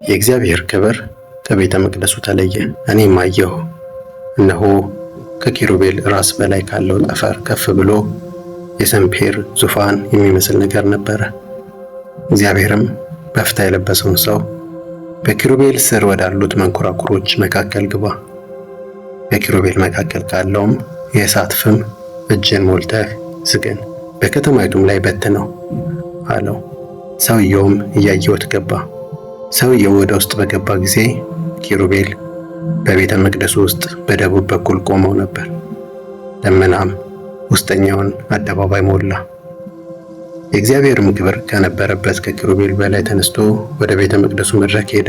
የእግዚአብሔር ክብር ከቤተ መቅደሱ ተለየ። እኔም አየሁ፣ እነሆ ከኪሩቤል ራስ በላይ ካለው ጠፈር ከፍ ብሎ የሰምፔር ዙፋን የሚመስል ነገር ነበረ። እግዚአብሔርም በፍታ የለበሰውን ሰው በኪሩቤል ስር ወዳሉት መንኮራኩሮች መካከል ግባ፣ በኪሩቤል መካከል ካለውም የእሳት ፍም እጅን ሞልተህ ዝግን፣ በከተማይቱም ላይ በትነው አለው። ሰውየውም እያየሁት ገባ። ሰውየው ወደ ውስጥ በገባ ጊዜ ኪሩቤል በቤተ መቅደሱ ውስጥ በደቡብ በኩል ቆመው ነበር። ደመናም ውስጠኛውን አደባባይ ሞላ። የእግዚአብሔርም ክብር ከነበረበት ከኪሩቤል በላይ ተነስቶ ወደ ቤተ መቅደሱ መድረክ ሄደ።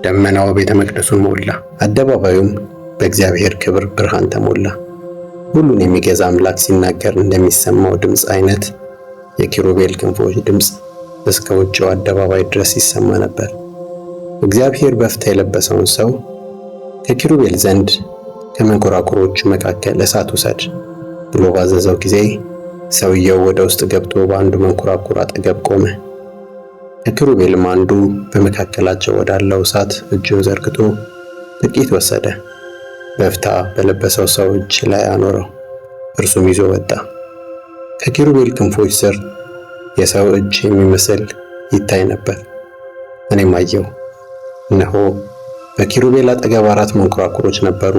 ደመናው ቤተ መቅደሱን ሞላ፣ አደባባዩም በእግዚአብሔር ክብር ብርሃን ተሞላ። ሁሉን የሚገዛ አምላክ ሲናገር እንደሚሰማው ድምፅ አይነት የኪሩቤል ክንፎች ድምፅ እስከ ውጭው አደባባይ ድረስ ይሰማ ነበር። እግዚአብሔር በፍታ የለበሰውን ሰው ከኪሩቤል ዘንድ ከመንኮራኩሮቹ መካከል እሳት ውሰድ ብሎ ባዘዘው ጊዜ ሰውየው ወደ ውስጥ ገብቶ በአንዱ መንኮራኩር አጠገብ ቆመ። ከኪሩቤልም አንዱ በመካከላቸው ወዳለው እሳት እጁን ዘርግቶ ጥቂት ወሰደ፣ በፍታ በለበሰው ሰው እጅ ላይ አኖረው፣ እርሱም ይዞ ወጣ። ከኪሩቤል ክንፎች ስር የሰው እጅ የሚመስል ይታይ ነበር። እኔም አየሁ፣ እነሆ በኪሩቤል አጠገብ 4 መንኮራኩሮች ነበሩ።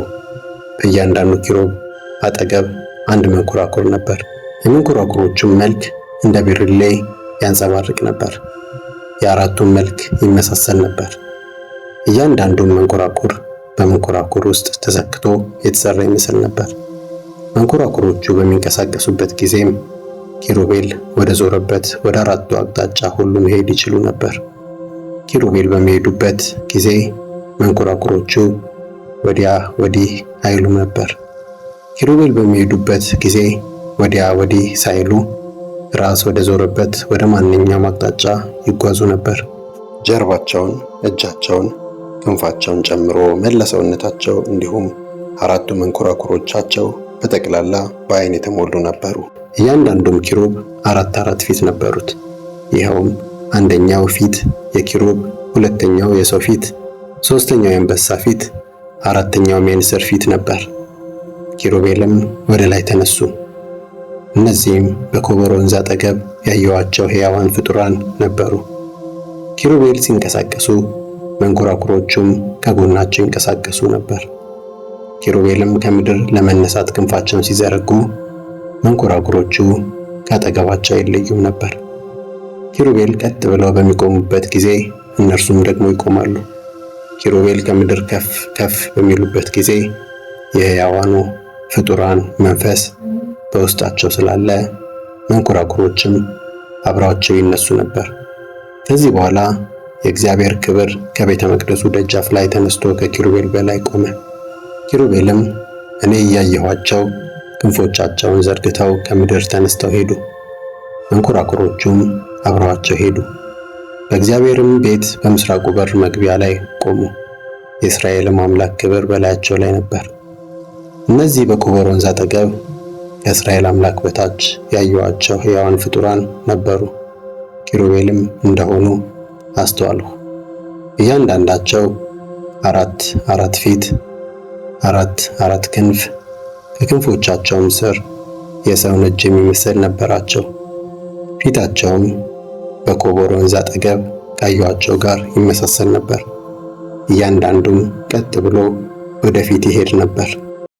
በእያንዳንዱ ኪሩብ አጠገብ አንድ መንኮራኩር ነበር። የመንኮራኩሮቹም መልክ እንደ ቢርሌ ያንጸባርቅ ነበር። የአራቱም መልክ ይመሳሰል ነበር። እያንዳንዱም መንኮራኩር በመንኮራኩር ውስጥ ተሰክቶ የተሰራ ይመስል ነበር። መንኮራኩሮቹ በሚንቀሳቀሱበት ጊዜም ኪሩቤል ወደ ዞረበት ወደ 4ቱ አቅጣጫ ሁሉ መሄድ ይችሉ ነበር። ኪሩቤል በሚሄዱበት ጊዜ መንኮራኩሮቹ ወዲያ ወዲህ አይሉም ነበር። ኪሩቤል በሚሄዱበት ጊዜ ወዲያ ወዲህ ሳይሉ ራስ ወደ ዞረበት ወደ ማንኛውም አቅጣጫ ይጓዙ ነበር። ጀርባቸውን፣ እጃቸውን፣ ክንፋቸውን ጨምሮ መላ ሰውነታቸው እንዲሁም 4ቱ መንኮራኩሮቻቸው በጠቅላላ በዓይን የተሞሉ ነበሩ። እያንዳንዱም ኪሩብ 4 ፊት ነበሩት። ይኸውም አንደኛው ፊት የኪሩብ፣ ሁለተኛው የሰው ፊት፣ ሶስተኛው የአንበሳ ፊት፣ አራተኛውም የንስር ፊት ነበር። ኪሩቤልም ወደ ላይ ተነሱ። እነዚህም በኮቦር ወንዝ አጠገብ ያየኋቸው ሕያዋን ፍጡራን ነበሩ። ኪሩቤል ሲንቀሳቀሱ መንኮራኩሮቹም ከጎናቸው ይንቀሳቀሱ ነበር። ኪሩቤልም ከምድር ለመነሳት ክንፋቸውን ሲዘረጉ መንኮራኩሮቹ ከአጠገባቸው አይለዩም ነበር። ኪሩቤል ቀጥ ብለው በሚቆሙበት ጊዜ እነርሱም ደግሞ ይቆማሉ። ኪሩቤል ከምድር ከፍ ከፍ በሚሉበት ጊዜ የሕያዋኑ ፍጡራን መንፈስ በውስጣቸው ስላለ መንኮራኩሮችም አብረዋቸው ይነሱ ነበር። ከዚህ በኋላ የእግዚአብሔር ክብር ከቤተ መቅደሱ ደጃፍ ላይ ተነስቶ ከኪሩቤል በላይ ቆመ። ኪሩቤልም እኔ እያየኋቸው ክንፎቻቸውን ዘርግተው ከምድር ተነስተው ሄዱ። መንኮራኩሮቹም አብረዋቸው ሄዱ። በእግዚአብሔርም ቤት በምስራቁ በር መግቢያ ላይ ቆሙ። የእስራኤልም አምላክ ክብር በላያቸው ላይ ነበር። እነዚህ በኮቦር ወንዝ አጠገብ ከእስራኤል አምላክ በታች ያዩዋቸው ሕያዋን ፍጡራን ነበሩ። ኪሩቤልም እንደሆኑ አስተዋልሁ። እያንዳንዳቸው 4 ፊት፣ 4 ክንፍ፣ ከክንፎቻቸውም ስር የሰውን እጅ የሚመስል ነበራቸው። ፊታቸውም በኮቦር ወንዝ አጠገብ ካዩዋቸው ጋር ይመሳሰል ነበር። እያንዳንዱም ቀጥ ብሎ ወደፊት ይሄድ ነበር።